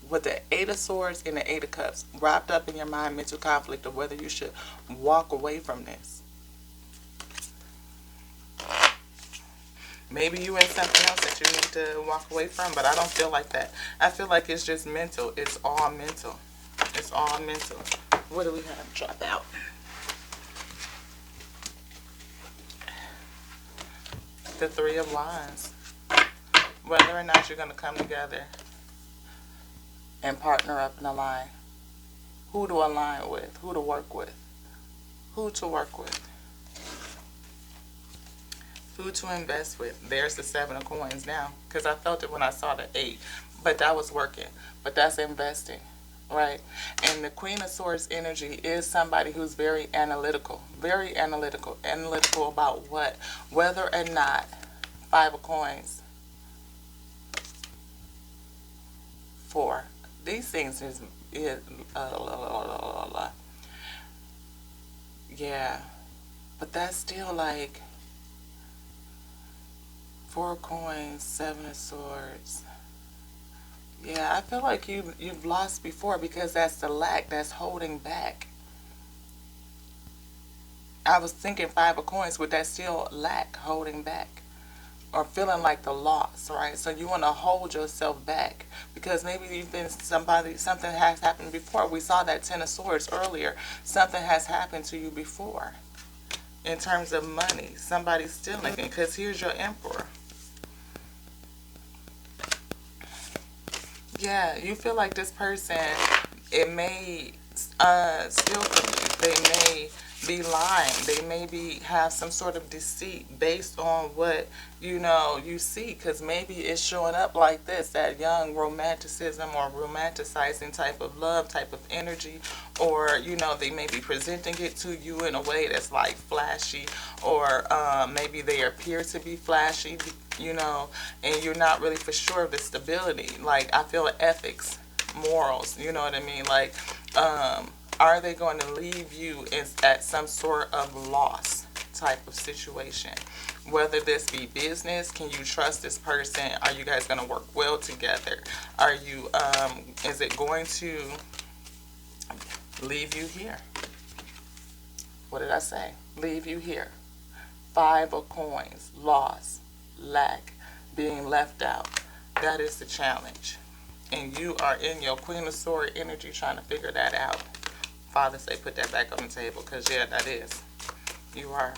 With the Eight of Swords and the Eight of Cups. Wrapped up in your mind, mental conflict of whether you should walk away from this. Maybe you in something else that you need to walk away from, but I don't feel like that. I feel like it's just mental. It's all mental. It's all mental. What do we have? Drop out. The Three of Wands. Whether or not you're going to come together and partner up and align. Who to align with. Who to work with. Who to work with. Who to invest with. There's the Seven of Coins now. Because I felt it when I saw the 8. But that was working. But that's investing. Right? And the Queen of Swords energy is somebody who's very analytical. Very analytical. Analytical about what? Whether or not Five of Coins. 4. These things is yeah. But that's still like 4 of Coins, 7 of Swords. Yeah, I feel like you've lost before because that's the lack, that's holding back. I was thinking 5 of Coins, but that's still lack, holding back. Or feeling like the loss, right? So you want to hold yourself back because maybe you've been something has happened before. We saw that 10 of Swords earlier. Something has happened to you before in terms of money. Somebody's stealing because here's your Emperor. Yeah, you feel like this person, it may steal from you. They may be lying. They maybe have some sort of deceit based on what, you see, because maybe it's showing up like this, that young romanticism or romanticizing type of love, type of energy, or, they may be presenting it to you in a way that's like flashy, or maybe they appear to be flashy, and you're not really for sure of the stability. Like, I feel ethics, morals, you know what I mean? Like, are they going to leave you at some sort of loss type of situation? Whether this be business, can you trust this person? Are you guys going to work well together? Are you, is it going to leave you here? What did I say? Leave you here. 5 of coins, loss, lack, being left out. That is the challenge. And you are in your Queen of Swords energy trying to figure that out. Father say put that back on the table, because yeah, that is. You are.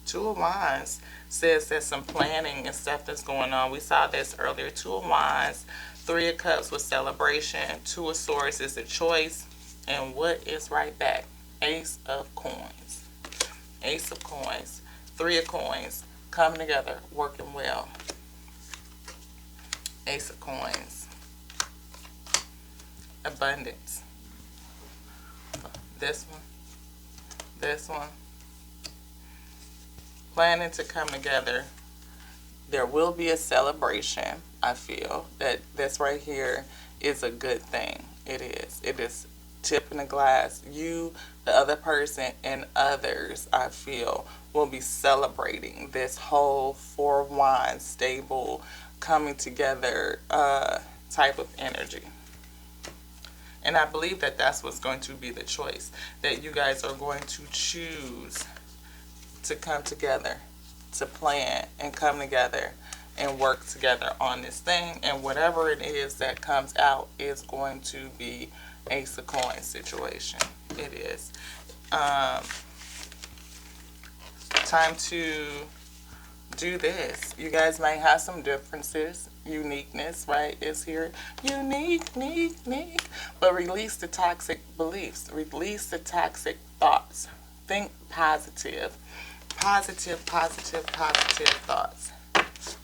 2 of Wands says there's some planning and stuff that's going on. We saw this earlier. 2 of Wands, 3 of Cups with celebration. 2 of Swords is a choice. And what is right back? Ace of Coins. Ace of Coins. 3 of Coins. Coming together, working well. Ace of Coins. Abundance. This one. This one. Planning to come together. There will be a celebration. I feel that this right here is a good thing. It is. It is tipping the glass. You, the other person, and others, I feel, will be celebrating this whole 4 of Wands, stable, coming together type of energy. And I believe that that's what's going to be the choice. That you guys are going to choose to come together, to plan and come together and work together on this thing. And whatever it is that comes out is going to be Ace of Coins situation. It is. Time to do this. You guys might have some differences. Uniqueness, right, is here. Unique. But release the toxic beliefs. Release the toxic thoughts. Think positive. Positive thoughts.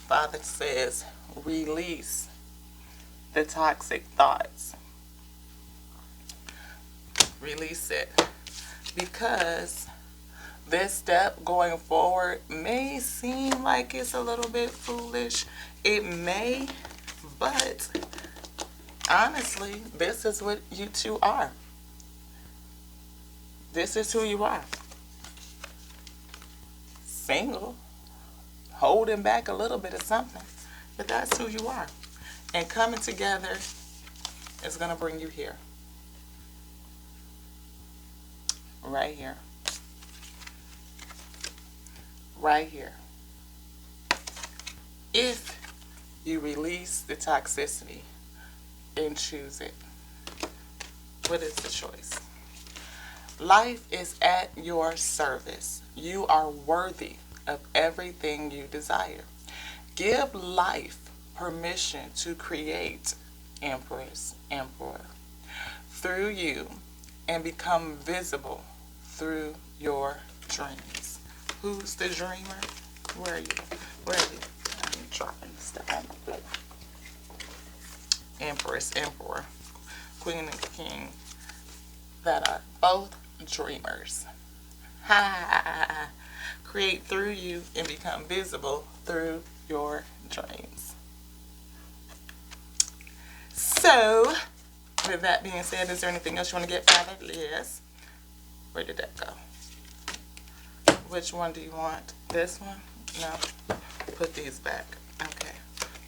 Father says, release the toxic thoughts. Release it. Because this step going forward may seem like it's a little bit foolish. It may, but honestly, this is what you two are. This is who you are. Single, holding back a little bit of something, but that's who you are. And coming together is going to bring you here. Right here. Right here. If you release the toxicity and choose it, what is the choice? Life is at your service. You are worthy of everything you desire. Give life permission to create, Empress, Emperor, through you and become visible through your dreams. Who's the dreamer? Where are you? Where are you? I'm dropping stuff on my plate. Empress, Emperor, Queen and King, that are both dreamers. Ha! Create through you and become visible through your dreams. So, with that being said, is there anything else you want to get, Father? Yes. Where did that go? Which one do you want? This one? No. Put these back. Okay.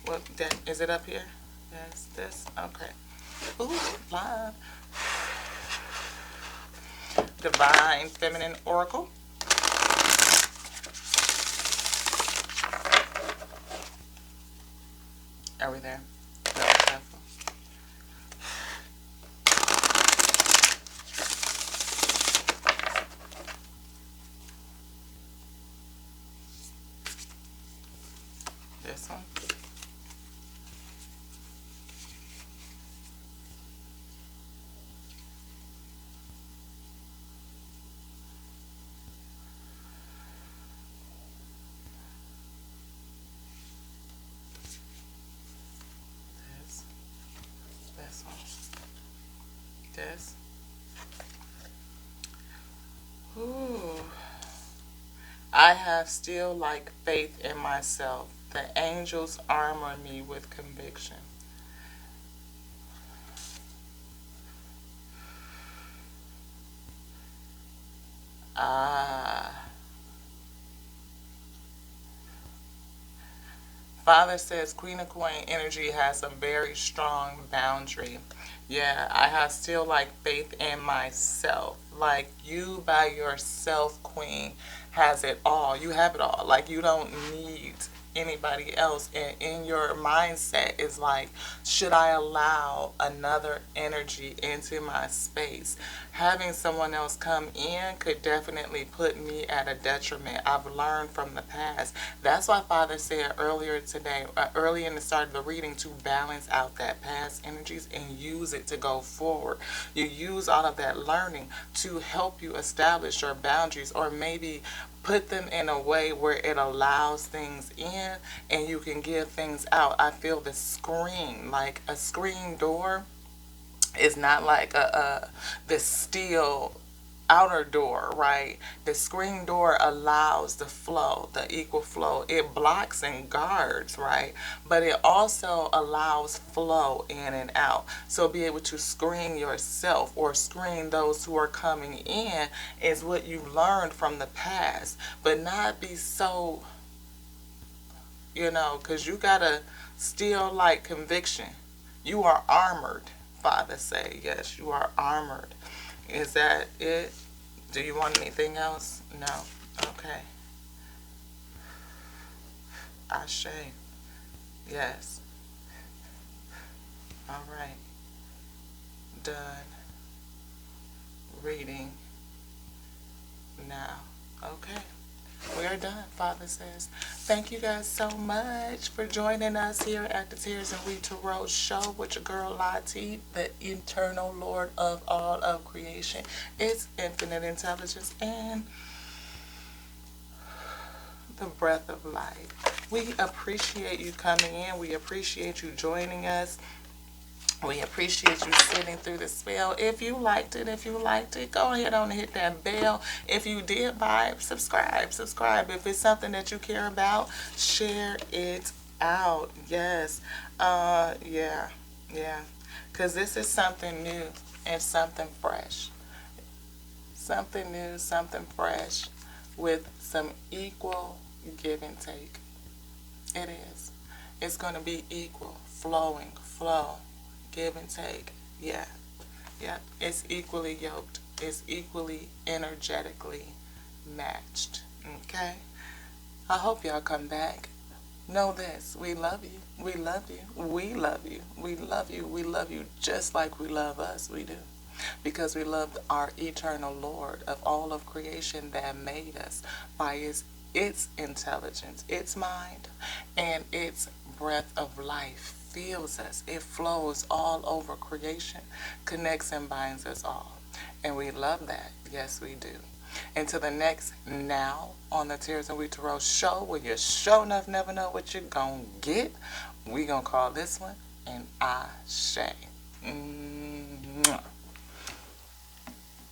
What? Is it up here? Yes. This? Okay. Ooh, love. Divine Feminine Oracle. Are we there? This one. I have still like faith in myself. The angels armor me with conviction. Ah. Father says Queen of Coin energy has a very strong boundary. Yeah, I have still like faith in myself. Like you by yourself, Queen, has it all. You have it all. Like you don't need anybody else. And in your mindset is like, should I allow another energy into my space? Having someone else come in could definitely put me at a detriment. I've learned from the past. That's why Father said earlier today, early in the start of the reading, to balance out that past energies and use it to go forward. You use all of that learning to help you establish your boundaries, or maybe put them in a way where it allows things in and you can give things out. I feel the screen, like a screen door is not like the steel outer door, right? The screen door allows the flow, the equal flow. It blocks and guards, right? But it also allows flow in and out. So be able to screen yourself or screen those who are coming in is what you learned from the past. But not be so, because you gotta still like conviction. You are armored, Father say. Yes, you are armored. Is that it? Do you want anything else? No. Okay. Ashe. Yes. All right. Done. Reading now. Okay. We are done, Father says. Thank you guys so much for joining us here at the Tears and We Tarot show with your girl Lati, the eternal Lord of all of creation. It's infinite intelligence and the breath of life. We appreciate you coming in. We appreciate you joining us. We appreciate you sitting through the spell. If you liked it, go ahead on and hit that bell. If you did vibe, subscribe. If it's something that you care about, share it out. Yes. Yeah. Because this is something new and something fresh. Something new, something fresh with some equal give and take. It is. It's going to be equal, flowing, flow. Give and take. Yeah. It's equally yoked. It's equally energetically matched. Okay? I hope y'all come back. Know this. We love you. We love you. We love you. We love you. We love you just like we love us. We do. Because we love our eternal Lord of all of creation that made us by its intelligence, its mind, and its breath of life. Feels us. It flows all over creation, connects and binds us all. And we love that. Yes, we do. Until the next now on the Tears and We Tarot show, where you sure enough never know what you're going to get, we going to call this one an Ashe. Mwah.